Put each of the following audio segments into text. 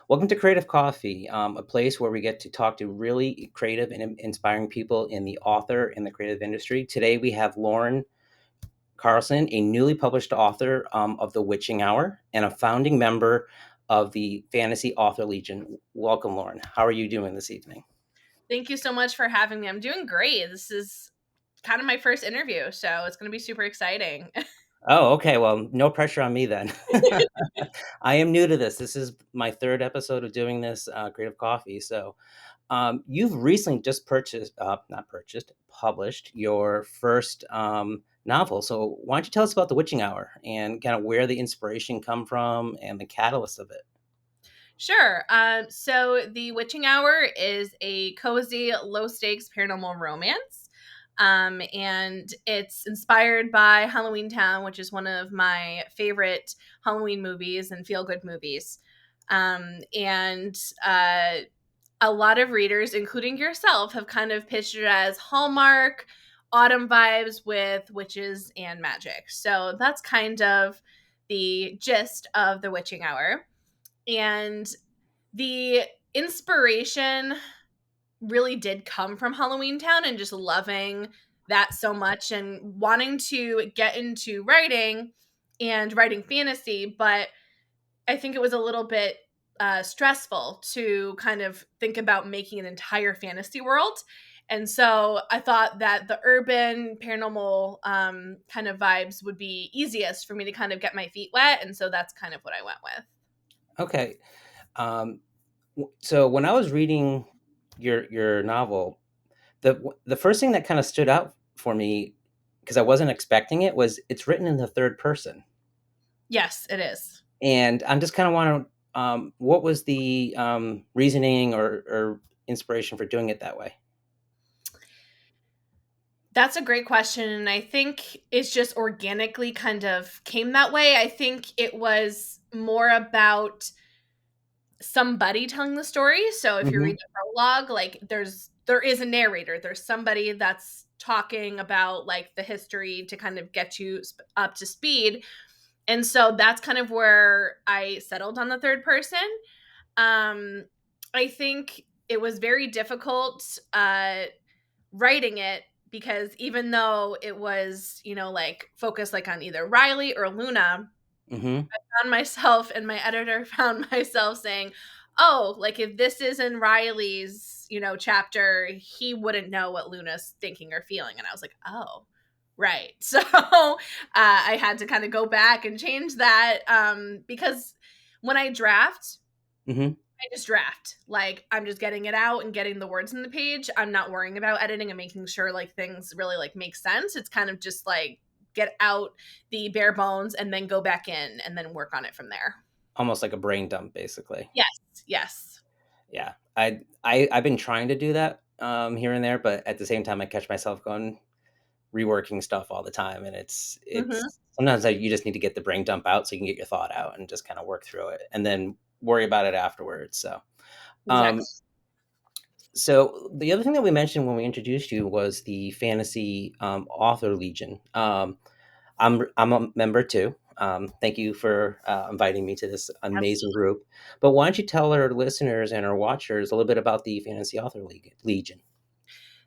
Welcome to Creative Coffee, a place where we get to talk to really creative and inspiring people in the author and the creative industry. Today we have Lauren Carlson, a newly published author of The Witching Hour and a founding member of the Fantasy Author Legion. Welcome, Lauren. How are you doing this evening? Thank you so much for having me. I'm doing great. This is kind of my first interview, so it's going to be super exciting. Oh, okay. Well, no pressure on me then. I am new to this. This is my third episode of doing this Creative Coffee. So you've recently just not purchased, published your first novel. So why don't you tell us about The Witching Hour and kind of where the inspiration come from and the catalyst of it? Sure. So The Witching Hour is a cozy, low stakes paranormal romance. And it's inspired by Halloween Town, which is one of my favorite Halloween movies and feel good movies. And a lot of readers, including yourself, have kind of pitched it as Hallmark, autumn vibes with witches and magic. So that's kind of the gist of The Witching Hour. And the inspiration really did come from Halloween Town and just loving that so much and wanting to get into writing and writing fantasy. But I think it was a little bit stressful to kind of think about making an entire fantasy world. And so I thought that the urban paranormal kind of vibes would be easiest for me to kind of get my feet wet. And so that's kind of what I went with. Okay. Um, so when I was reading your novel, the first thing that kind of stood out for me because I wasn't expecting it was it's written in the third person. Yes, it is. And I'm just kind of wondering, what was the reasoning or inspiration for doing it that way? That's a great question. And I think it's just organically kind of came that way. I think it was more about somebody telling the story. So if you read Hmm. the prologue, like there is a narrator. There's somebody that's talking about like the history to kind of get you up to speed. And so that's kind of where I settled on the third person. Um I think it was very difficult writing it because even though it was, like focused like on either Riley or Luna, Hmm. found myself and my editor found myself saying, "Oh, like if this is in Riley's, chapter, he wouldn't know what Luna's thinking or feeling." And I was like, "Oh, right." So I had to kind of go back and change that because when I draft, Hmm. I just draft. Like I'm just getting it out and getting the words in the page. I'm not worrying about editing and making sure like things really like make sense. It's kind of just like get out the bare bones and then go back in and then work on it from there. Almost like a brain dump, basically. Yes, yes. Yeah, I've been trying to do that here and there, but at the same time, I catch myself going reworking stuff all the time, and Mhm. it's sometimes you just need to get the brain dump out so you can get your thought out and just kind of work through it, and then worry about it afterwards. So. Exactly. Um, So the other thing that we mentioned when we introduced you was the Fantasy Author Legion. I'm a member too. Thank you for inviting me to this amazing Absolutely. group. But why don't you tell our listeners and our watchers a little bit about the Fantasy Author Legion?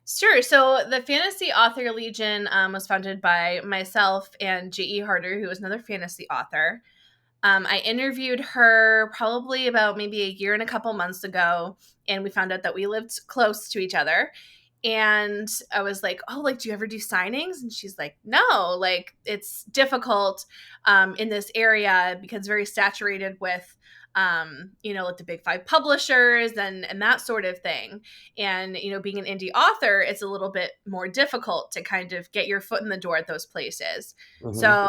Sure. So the Fantasy Author Legion was founded by myself and J.E. Harder, who is another fantasy author. I interviewed her probably about maybe a year and a couple months ago, and we found out that we lived close to each other. And I was like, "Oh, like, do you ever do signings?" And she's like, "No, like, it's difficult in this area because it's very saturated with, like the big five publishers and that sort of thing. And being an indie author, it's a little bit more difficult to kind of get your foot in the door at those places." Hmm. So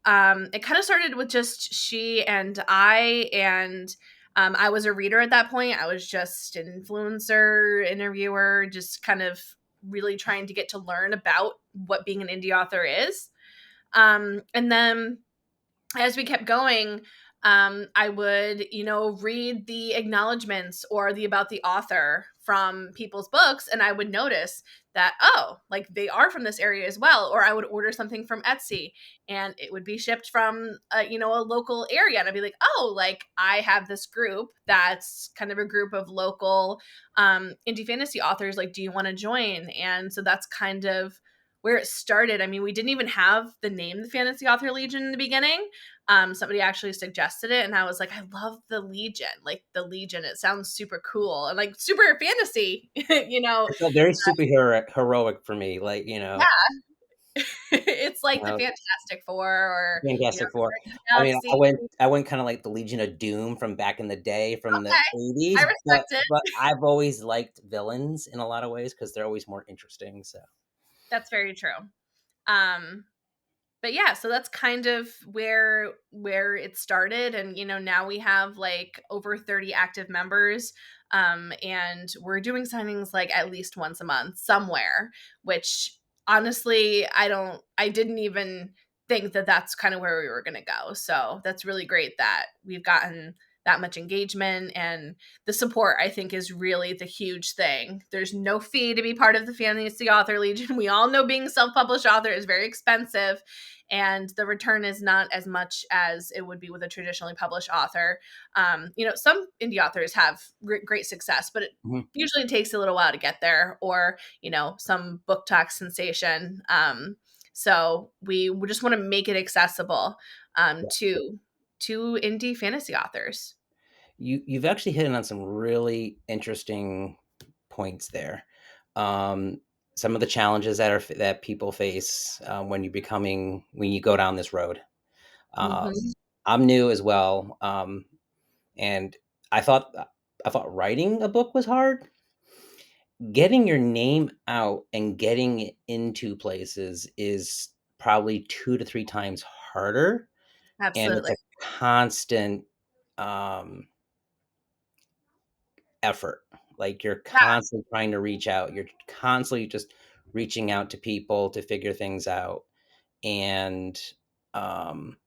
it kind of started with just she and and I was a reader at that point. I was just an influencer, interviewer, just kind of really trying to get to learn about what being an indie author is. And then as we kept going, I would, read the acknowledgments or the about the author from people's books, and I would notice that, oh, like they are from this area as well. Or I would order something from Etsy, and it would be shipped from, a local area, and I'd be like, oh, like I have this group that's kind of a group of local indie fantasy authors. Like, do you want to join? And so that's kind of where it started. I mean, we didn't even have the name the Fantasy Author Legion in the beginning. Somebody actually suggested it, and I was like, I love the Legion. Like the Legion, it sounds super cool and like super fantasy, It felt very superhero heroic for me, like, Yeah. It's you like the know, Fantastic Four or, Fantastic Four. Guardians of the I mean, Galaxy. I went kinda like the Legion of Doom from back in the day from the Okay, I '80s, but respect it. but I've always liked villains in a lot of ways because 'cause they're always more interesting, so That's very true. Um, but yeah, so that's kind of where it started, and now we have like over 30 active members, and we're doing signings like at least once a month somewhere, which honestly I didn't even think that that's kind of where we were going to go. So that's really great that we've gotten that much engagement, and the support I think is really the huge thing. There's no fee to be part of the Fantasy Author Legion. We all know being self-published author is very expensive, and the return is not as much as it would be with a traditionally published author. Some indie authors have great success, but it mhm, usually takes a little while to get there, or some book talk sensation. So we just want to make it accessible, yeah. to indie fantasy authors. You've actually hit on some really interesting points there. Um, some of the challenges that people face, when you go down this road. Hmm. Um, I'm new as well, and I thought I thought writing a book was hard. Getting your name out and getting it into places is probably 2 to 3 times harder, and it's Absolutely. a constant, um, effort. Like, you're Yeah. constantly trying to reach out. You're constantly just reaching out to people to figure things out, and, um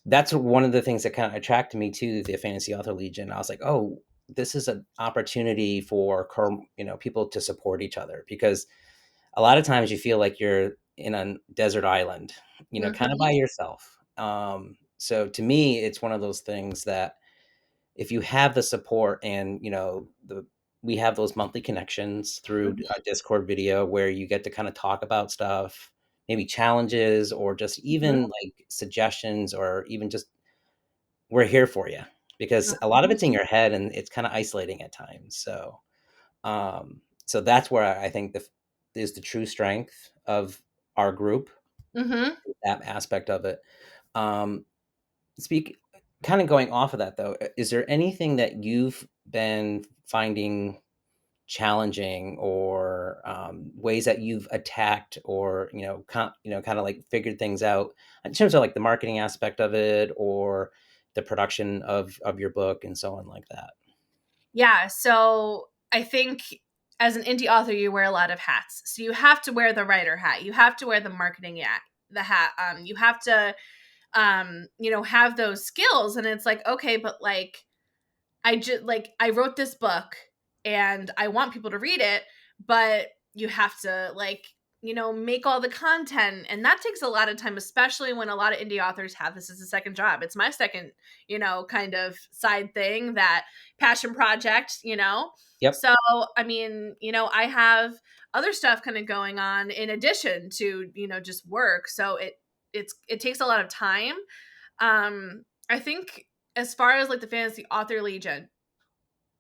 that's one of the things that kinda attracted me to the Fantasy Author Legion. I was like, "Oh, this is an opportunity for people to support each other," because a lot of times you feel like you're in a desert island, kinda Hmm. by yourself. So to me, it's one of those things that if you have the support and, we have those monthly connections through a Discord video where you get to kinda talk about stuff, maybe challenges or just Hmm. even, like, suggestions or even just we're here for you because a lot of Hmm. it's in your head and it's kinda isolating at times, so that's where I think is the true strength of our group, Hmm. that aspect of it. Um, speak Kinda going off of that though, is there anything that you've been finding challenging or, ways that you've attacked or, kinda, like, figured things out in terms of, like, the marketing aspect of it or the production of your book and so on like that? Yeah, so I think as an indie author, you wear a lot of hats. So you have to wear the writer hat. You have to wear the marketing hat. You have to, have those skills. And it's like, okay, but like, I wrote this book and I want people to read it, but you have to like, make all the content, and that takes a lot of time, especially when a lot of indie authors have this as a second job. It's my second, kind of side thing, that passion project. Yep. So, I mean, I have other stuff kind of going on in addition to, just work. So it takes a lot of time. I think as far as like the Fantasy Author Legion,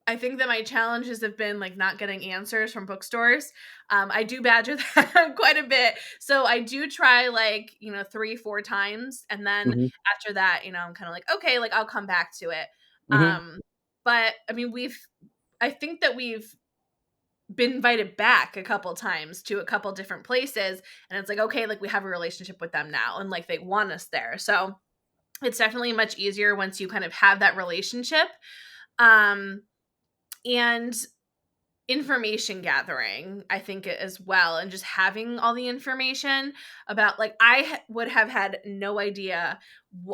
I think that my challenges have been like not getting answers from bookstores. I do badger them quite a bit. So I do try like, 3, 4 times. And then Mhm. after that, I'm kind of like, okay, like I'll come back to it. Mhm. But I mean, I think that we've been invited back a couple times to a couple different places. And it's like, okay, like we have a relationship with them now and like they want us there. So it's definitely much easier once you kind of have that relationship. Um, and information gathering, I think, as well, and just having all the information about like would have had no idea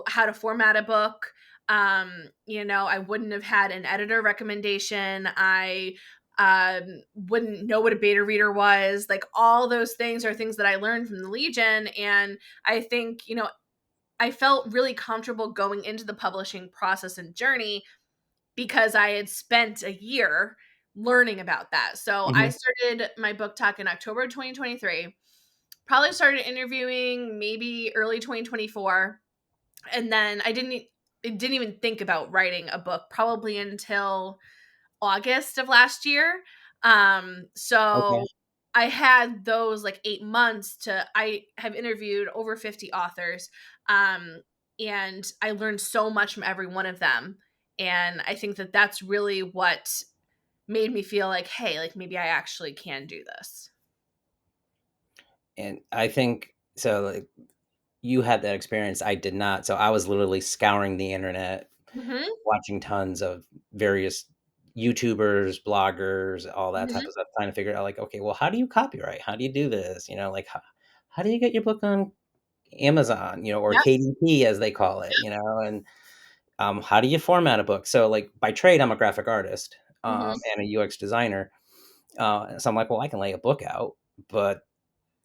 how to format a book, I wouldn't have had an editor recommendation. I wouldn't know what a beta reader was. Like, all those things are things that I learned from the Legion. And I think, I felt really comfortable going into the publishing process and journey because I had spent a year learning about that. So I Mhm. started my book talk in October 2023, probably started interviewing maybe early 2024. And then I didn't even think about writing a book probably until August of last year. So Okay. I had those like 8 months I have interviewed over 50 authors. Um, and I learned so much from every one of them. And I think that that's really what made me feel like, hey, like maybe I actually can do this. And I think so, like, you had that experience, I did not, so I was literally scouring the internet, Hmm. watching tons of various YouTubers, bloggers, all that type Hmm. of stuff, trying to figure out, like, okay, well, how do you copyright? How do you do this? Like, how do you get your book on Amazon, or Yep. KDP as they call it, and how do you format a book? So, like, by trade, I'm a graphic artist, Hmm. and a UX designer. So I'm like, well, I can lay a book out, but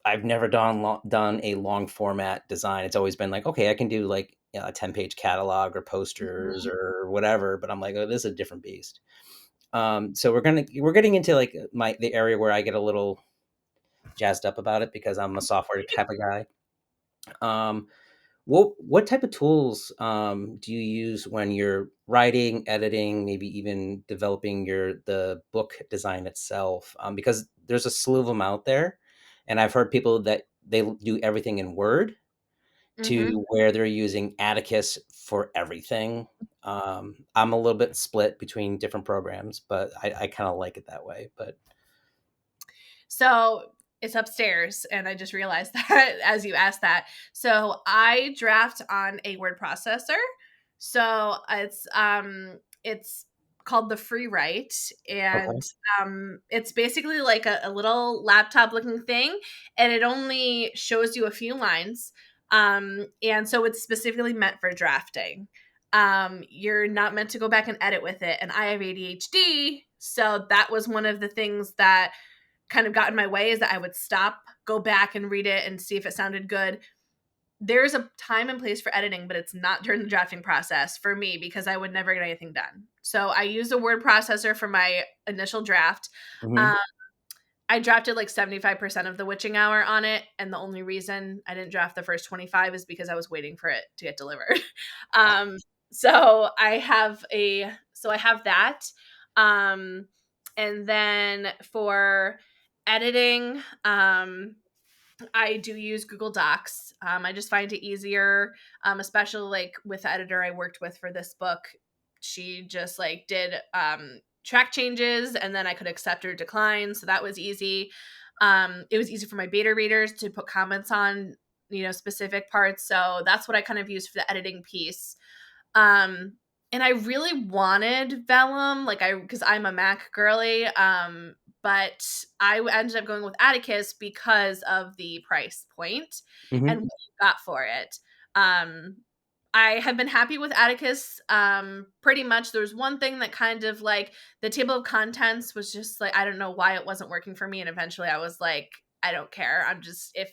I've never done a long format design. It's always been like, okay, I can do like, a 10-page catalog or posters Hmm. or whatever, but I'm like, oh, this is a different beast. So we're getting into like the area where I get a little jazzed up about it because I'm a software type of guy. Um, what type of tools do you use when you're writing, editing, maybe even developing the book design itself? Because there's a slew of them out there, and I've heard people that they do everything in Word Hmm. to where they're using Atticus for everything. I'm a little bit split between different programs, but I kind of like it that way. But So it's upstairs, and I just realized that as you asked that. So I draft on a word processor. So it's called the Free Write, okay. and it's basically like a little laptop looking thing, and it only shows you a few lines. And so it's specifically meant for drafting. You're not meant to go back and edit with it, and I have ADHD, so that was one of the things that kind of got in my way, is that I would stop, go back and read it and see if it sounded good. There's a time and place for editing, but it's not during the drafting process for me because I would never get anything done. So I use a word processor for my initial draft. Hmm. Um, I drafted like 75% of the witching hour on it. And the only reason I didn't draft the first 25 is because I was waiting for it to get delivered. um, so I have that. Um, and then for editing, I do use Google Docs. I just find it easier, especially like with the editor I worked with for this book. She just like did track changes, and then I could accept or decline. So that was easy. It was easy for my beta readers to put comments on, specific parts. So that's what I kind of used for the editing piece. Um, and I really wanted Vellum, like because I'm a Mac girly. But ended up going with Atticus because of the price point and Hmm. what you got for it. Um, I have been happy with Atticus. Pretty much. There was one thing that kind of like the table of contents was just like, I don't know why it wasn't working for me, and eventually I was like, I don't care. I'm just, if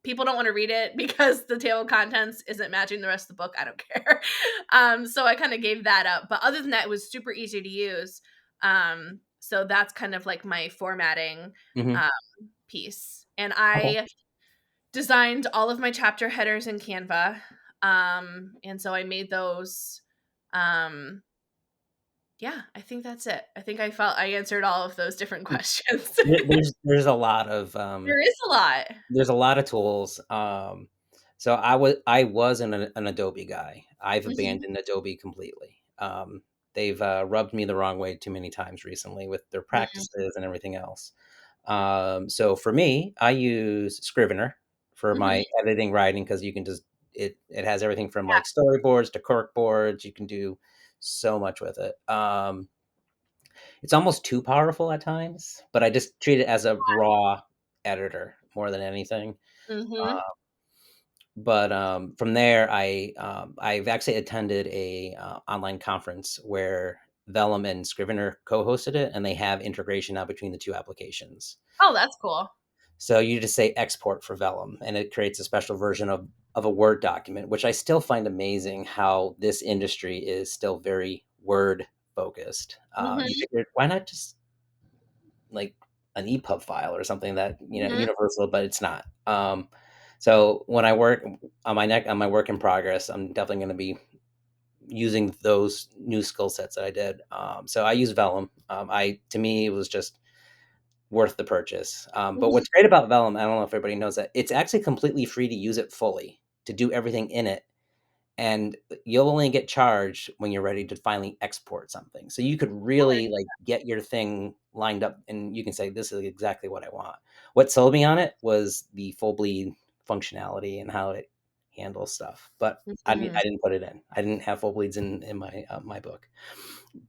people don't want to read it because the table of contents isn't matching the rest of the book, I don't care. So I kind of gave that up. But other than that, it was super easy to use. So that's kind of like my formatting Hmm. um, piece. And Okay. I designed all of my chapter headers in Canva. And so I made those. Um, yeah, I think that's it. I think I felt I answered all of those different questions. There's a lot of There is a lot. There's a lot of tools. So I was an Adobe guy. I've Mhm. abandoned Adobe completely. They've rubbed me the wrong way too many times recently with their Mhm. practices and everything else. So for me, I use Scrivener for Mhm. my editing, writing, because you can just it has everything from like storyboards to cork boards. You can do so much with it. It's almost too powerful at times, but I just treat it as a raw editor more than anything. Mhm. But from there, I've actually attended a online conference where Vellum and Scrivener co-hosted it, and they have integration now between the two applications. Oh, that's cool. So you just say export for Vellum, and it creates a special version of a Word document, which I still find amazing how this industry is still very Word focused. You Mhm, figure, why not just like an EPUB file or something that mhm, universal, but it's not. So when I work on my work in progress, I'm definitely going to be using those new skill sets that I did. So I use Vellum. I to me it was just worth the purchase. But mhm. what's great about Vellum, I don't know if everybody knows that it's actually completely free to use it fully to do everything in it, and you'll only get charged when you're ready to finally export something. So you could really like get your thing lined up and you can say, this is exactly what I want. What sold me on it was the full bleed functionality and how it handles stuff. But Mhm. I didn't put it in. I didn't have full bleeds in my my book.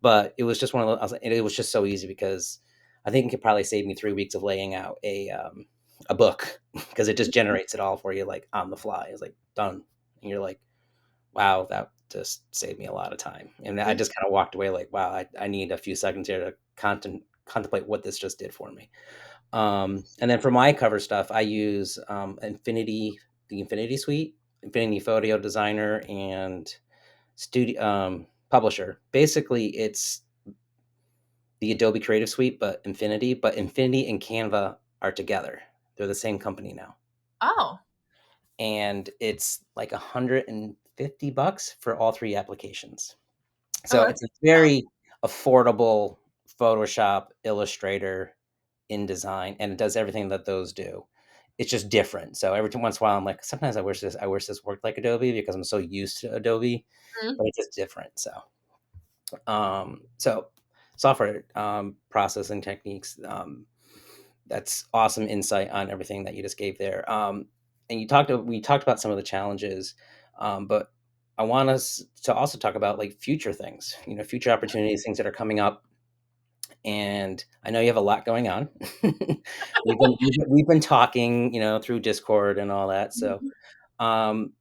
But it was just one of those. It was just so easy because I think it could probably save me 3 weeks of laying out a book because it just generates it all for you like on the fly. It's like done, and you're like, wow, that just saved me a lot of time. And I Mhm. just kind of walked away like, wow, I need a few seconds here to contemplate what this just did for me. And then for my cover stuff, I use the Infinity Suite, Infinity Photo Designer, and Studio Publisher. Basically, it's the Adobe Creative Suite, but Infinity and Canva are together. They're the same company now, Oh. and it's like $150 for all three applications. Oh, So that's it's a good. very affordable Photoshop, Illustrator, InDesign, and it does everything that those do. It's just different. So every once in a while, I'm like, sometimes I wish this worked like Adobe because I'm so used to Adobe, Mhm. but it's just different. So software processing techniques. That's awesome insight on everything that you just gave there. And we talked about some of the challenges, but I want us to also talk about like future things, future opportunities, things that are coming up. And I know you have a lot going on. We've been talking, through Discord and all that. So, Mhm. um,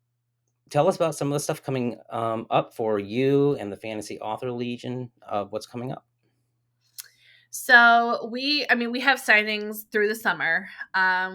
tell us about some of the stuff coming up for you and the Fantasy Author Legion of what's coming up. So we have signings through the summer.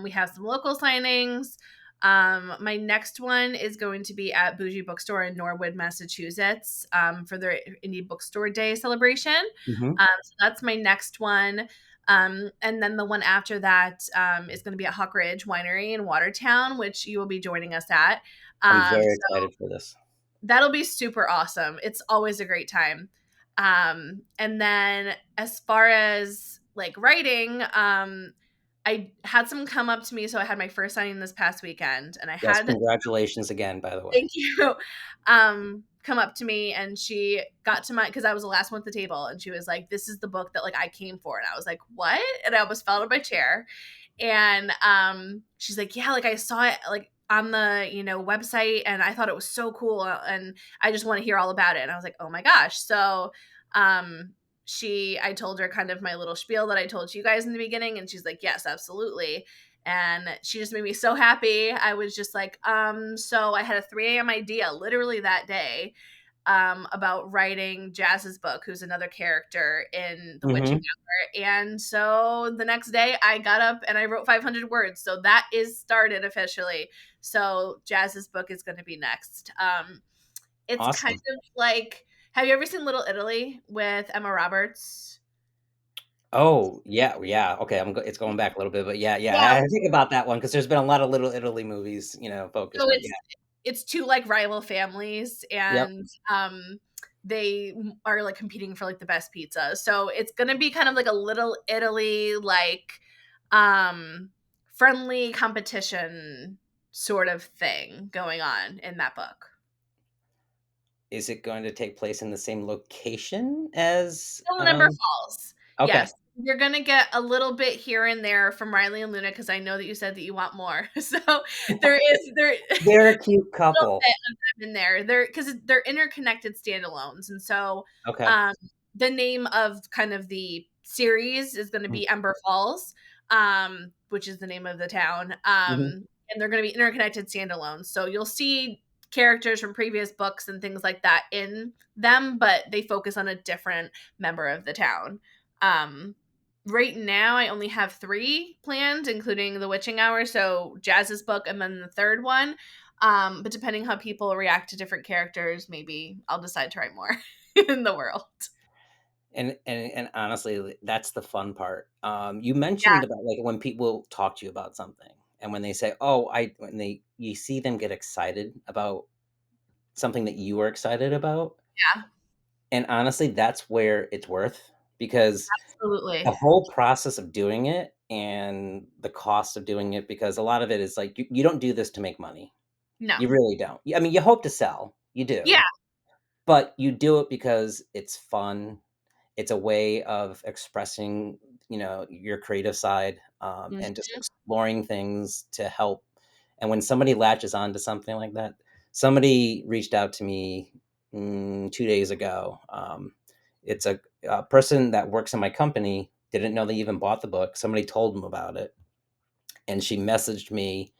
We have some local signings. My next one is going to be at Bougie Bookstore in Norwood, Massachusetts, for their Indie Bookstore Day celebration. Hmm. So that's my next one. And then the one after that is going to be at Hawk Ridge Winery in Watertown, which you will be joining us at. I'm very So excited for this. that'll be super awesome. It's always a great time. And then as far as like writing, I had some come up to me. So I had my first signing this past weekend, and I Yes, had congratulations again, by the way. thank you come up to me, and she got to my because I was the last one at the table, and she was like, "This is the book that like I came for," and I was like, "What?" And I almost fell out of my chair. And she's like, yeah, like I saw it like on the website, and I thought it was so cool, and I just want to hear all about it. And I was like, oh my gosh. So I told her kind of my little spiel that I told you guys in the beginning, and she's like, yes, absolutely. And she just made me so happy. I was just like, so I had a 3 a.m. idea literally that day, about writing Jazz's book, who's another character in The Witching Hmm. Hour. And so the next day I got up and I wrote 500 words. So that is started officially. So Jazz's book is going to be next. It's kind Awesome. of like, have you ever seen Little Italy with Emma Roberts? Oh, yeah, yeah. Okay, it's going back a little bit, but yeah, yeah. Yeah. I think about that one because there's been a lot of Little Italy movies, So focused, but yeah. it's two like rival families, Yep. and they are like competing for like the best pizza. So it's gonna be kind of like a Little Italy like um friendly competition sort of thing going on in that book. Is it going to take place in the same location as Still in Ember Falls. Okay. Yes. You're gonna get a little bit here and there from Riley and Luna because I know that you said that you want more. So there They're a cute little couple. bit of them in there. They're because they're interconnected standalones, and so Okay. um, the name of kind of the series is going to Mhm. be Ember Falls, which is the name of the town. Mhm. and they're going to be interconnected standalones. So you'll see characters from previous books and things like that in them, but they focus on a different member of the town. Um, right now, I only have 3 planned, including the Witching Hour, so Jazz's book, and then the third one. But depending how people react to different characters, maybe I'll decide to write more in the world. And honestly, that's the fun part. You Yeah, mentioned about like when people talk to you about something, and when they say, "Oh, I," when they you see them get excited about something that you were excited about, yeah, and honestly, that's where it's worth because the absolutely. whole process of doing it and the cost of doing it, because a lot of it is like you don't do this to make money. No. You really don't. I mean, you hope to sell, you Yeah. do, but you do it because it's fun. It's a way of expressing, your creative side, and just Mhm. exploring things to help. And when somebody latches on to something like that, somebody reached out to me 2 days ago. It's a person that works in my company, didn't know they even bought the book. Somebody told them about it, and she messaged me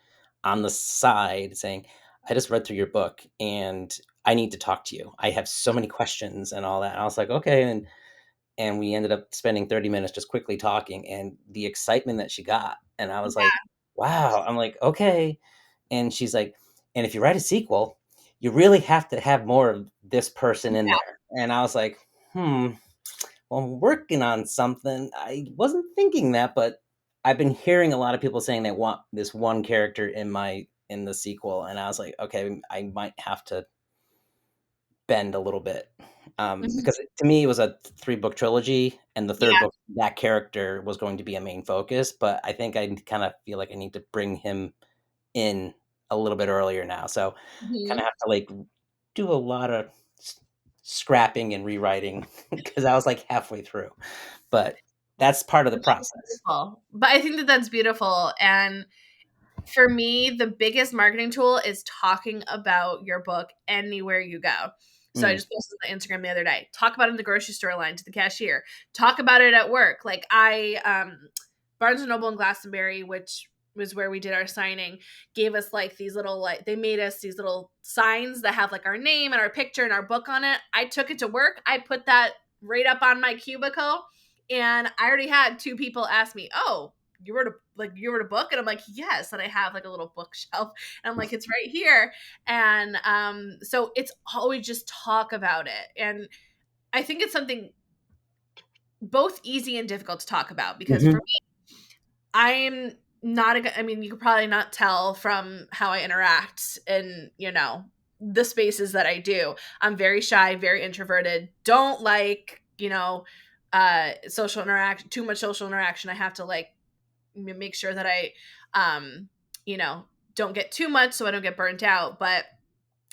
on the side saying, "I just read through your book and I need to talk to you. I have so many questions and all that." And I was like, "Okay." And we ended up spending 30 minutes just quickly talking, and the excitement that she got, and I was Yeah. like, "Wow." I'm like, "Okay." And she's like, "And if you write a sequel, you really have to have more of this person in Yeah. there." And I was like, well, I'm working on something. I wasn't thinking that, but I've been hearing a lot of people saying they want this one character in the sequel, and I was like, okay, I might have to bend a little bit, Mhm. because to me it was a 3 book trilogy, and the third Yeah. book, that character was going to be a main focus. But I think I kind of feel like I need to bring him in a little bit earlier now, so kind of Mhm. have to like do a lot of scrapping and rewriting because I was like halfway through. But that's part of the Which is process. beautiful. But I think that that's beautiful, and for me, the biggest marketing tool is talking about your book anywhere you go. So I Mm, just posted on Instagram the other day. Talk about it in the grocery store line to the cashier. Talk about it at work. Like Barnes and Noble and Glastonbury, which was where we did our signing, gave us like these little like they made us these little signs that have like our name and our picture and our book on it. I took it to work. I put that right up on my cubicle, and I already had 2 people ask me, "Oh, you wrote a book?" And I'm like, "Yes." And I have like a little bookshelf, and I'm like, "It's right here." And so it's always just talk about it, and I think it's something both easy and difficult to talk about because for mhm, me, I'm not I mean, you could probably not tell from how I interact in, the spaces that I do. I'm very shy, very introverted, don't like, social interaction, too much social interaction. I have to like make sure that I, um, you know, don't get too much so I don't get burnt out. But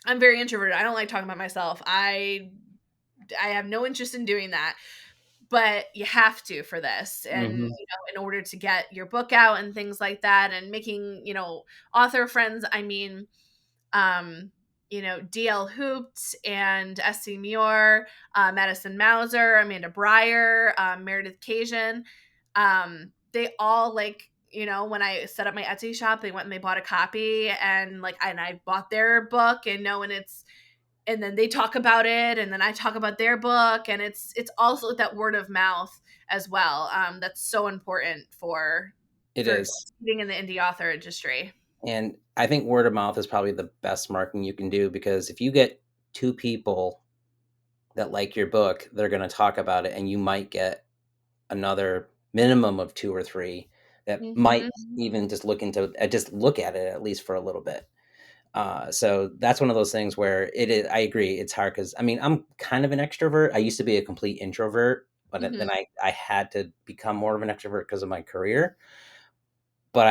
I'm very introverted. I don't like talking about myself. I have no interest in doing that. But you have to for this, and mhm. in order to get your book out and things like that, and making author friends. I mean, DL Hoopt and SC Muir, Madison Mauser, Amanda Breyer, Meredith Cajun. They all like, when I set up my Etsy shop, they went and they bought a copy, and like, and I bought their book, and and it's, and then they talk about it, and then I talk about their book, and it's also that word of mouth as well. That's so important It for is. being in the indie author industry. And I think word of mouth is probably the best marketing you can do, because if you get 2 people that like your book, they're gonna talk about it, and you might get another minimum of 2 or 3 that might Hmm. even just look at it at least for a little bit. So that's one of those things where it is. I agree, it's hard because I mean, I'm kind of an extrovert. I used to be a complete introvert, but Hmm. then I had to become more of an extrovert because of my career. But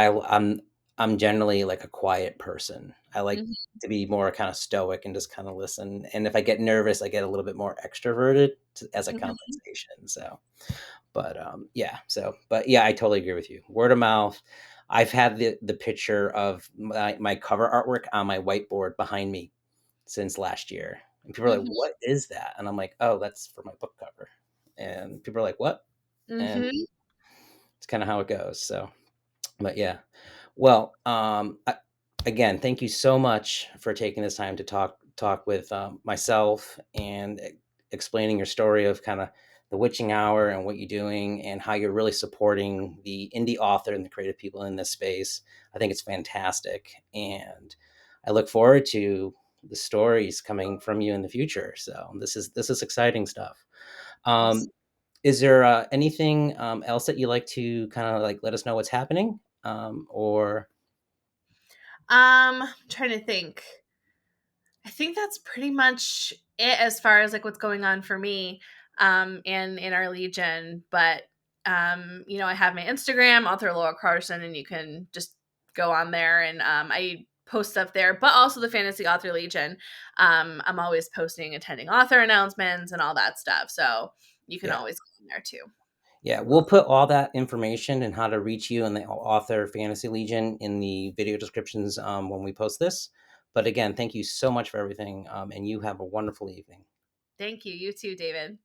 I'm generally like a quiet person. I like Hmm. to be more kind of stoic and just kind of listen. And if I get nervous, I get a little bit more extroverted as a Hmm. compensation. So, but yeah. So, but yeah, I totally agree with you. Word of mouth. I've had the picture of my cover artwork on my whiteboard behind me since last year, and people are like, Hmm. "What is that?" And I'm like, "Oh, that's for my book cover." And people are like, "What?" And Hmm. it's kind of how it goes. So, but yeah. Well, again, thank you so much for taking this time to talk with myself and explaining your story of kind of the witching hour and what you're doing and how you're really supporting the indie author and the creative people in this space. I think it's fantastic, and I look forward to the stories coming from you in the future. So this is exciting stuff. Awesome. Um, is there anything else that you like to kind of like let us know what's happening, or I'm trying to think. I think that's pretty much it as far as like what's going on for me and in our legion. But I have my Instagram, author Laurel Karsyn, and you can just go on there and I post stuff there, but also the Fantasy Author Legion. I'm always posting attending author announcements and all that stuff. So you can yeah? always go in there too. Yeah, we'll put all that information and how to reach you and the author Fantasy Legion in the video descriptions when we post this. But again, thank you so much for everything, and you have a wonderful evening. Thank you. You too, David.